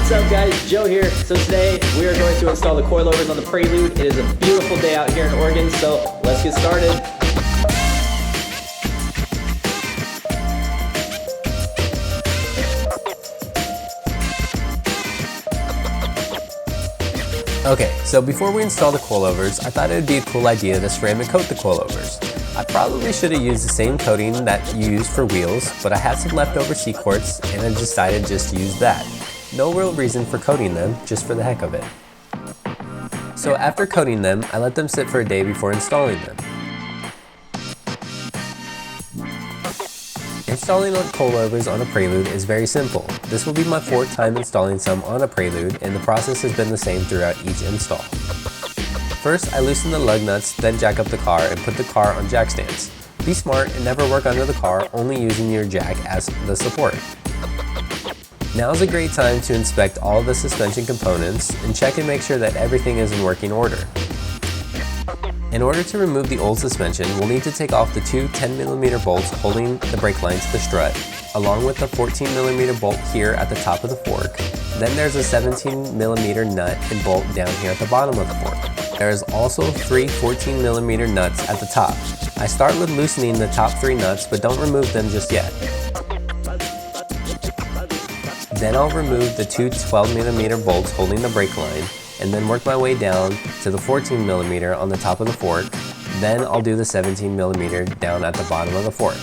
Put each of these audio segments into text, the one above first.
What's up guys, Joe here. So today we are going to install the coilovers on the Prelude. It is a beautiful day out here in Oregon, so let's get started. Okay, so before we install the coilovers, I thought it would be a cool idea to spray and coat the coilovers. I probably should have used the same coating that you use for wheels, but I had some leftover C-quartz and I decided just to use that. No real reason for coating them, just for the heck of it. So after coating them, I let them sit for a day before installing them. Installing coilovers on a Prelude is very simple. This will be my fourth time installing some on a Prelude, and the process has been the same throughout each install. First, I loosen the lug nuts, then jack up the car and put the car on jack stands. Be smart and never work under the car, only using your jack as the support. Now is a great time to inspect all the suspension components and check and make sure that everything is in working order. In order to remove the old suspension, we'll need to take off the two 10mm bolts holding the brake line to the strut, along with the 14mm bolt here at the top of the fork. Then there's a 17mm nut and bolt down here at the bottom of the fork. There is also 3 14mm nuts at the top. I start with loosening the top 3 nuts, but don't remove them just yet. Then I'll remove the two 12mm bolts holding the brake line, and then work my way down to the 14mm on the top of the fork. Then I'll do the 17mm down at the bottom of the fork.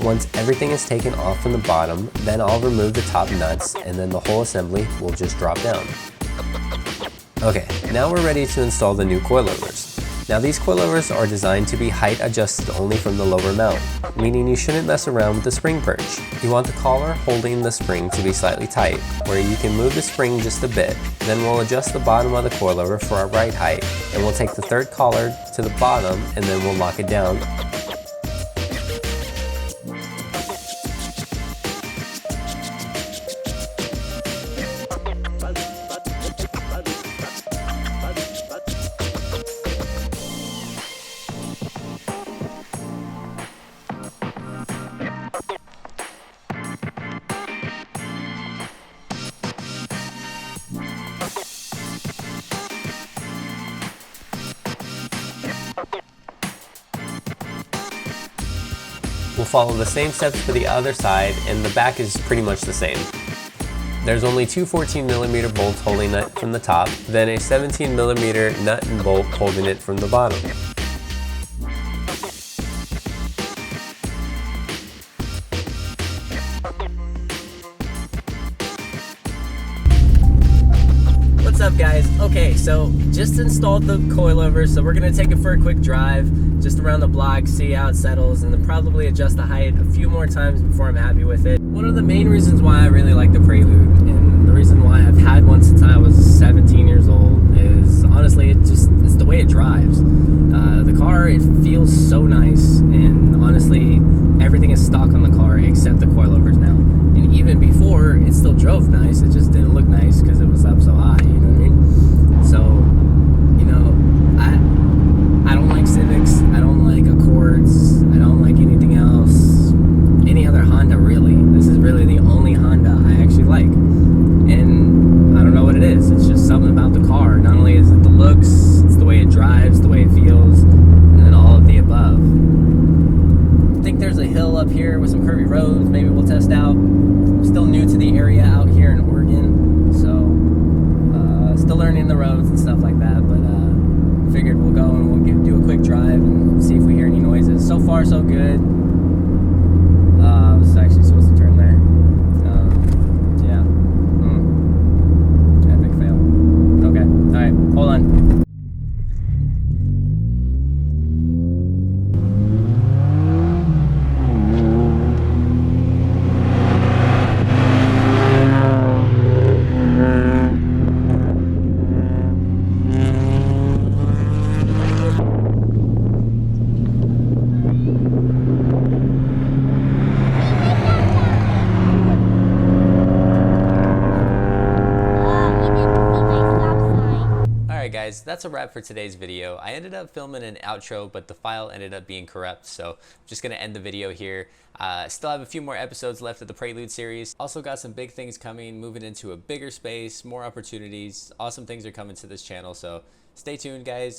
Once everything is taken off from the bottom, then I'll remove the top nuts, and then the whole assembly will just drop down. Okay, now we're ready to install the new coilovers. Now these coilovers are designed to be height adjusted only from the lower mount, meaning you shouldn't mess around with the spring perch. You want the collar holding the spring to be slightly tight, where you can move the spring just a bit. Then we'll adjust the bottom of the coilover for our right height, and we'll take the third collar to the bottom and then we'll lock it down. We'll follow the same steps for the other side, and the back is pretty much the same. There's only two 14mm bolts holding it from the top, then a 17mm nut and bolt holding it from the bottom. What's up guys? Okay, so just installed the coilover, so we're gonna take it for a quick drive just around the block, see how it settles, and then probably adjust the height a few more times before I'm happy with it. One of the main reasons why I really like the Prelude, and the reason why I've had one since I was 17 years old, is honestly it's the way it drives. The car, it feels so nice, and honestly everything is stock on the car except the coilovers now. And even before, it still drove nice, it just didn't look nice because it was up so high, you know what I mean? So, you know, I don't like Civics, I don't like Accords, I don't like anything else, any other Honda really. This is really the only Honda I actually like. And I don't know what it is, it's just something about the car. Not only is it the looks, it's the way it drives, the way it feels, and then all of the above. I think there's a hill up here with some curvy roads, maybe we'll test out. I'm still new to the area out here in Oregon, so still learning the roads and stuff like that, but figured we'll go and we'll do a quick drive and see if we hear any noises. So far so good. I was actually supposed to turn there. Yeah. Epic fail. Okay, alright, hold on. guys, that's a wrap for today's video. I ended up filming an outro, but the file ended up being corrupt, so I'm just gonna end the video here. Still have a few more episodes left of the Prelude series. Also got some big things coming, moving into a bigger space, more opportunities. Awesome things are coming to this channel, so stay tuned, guys.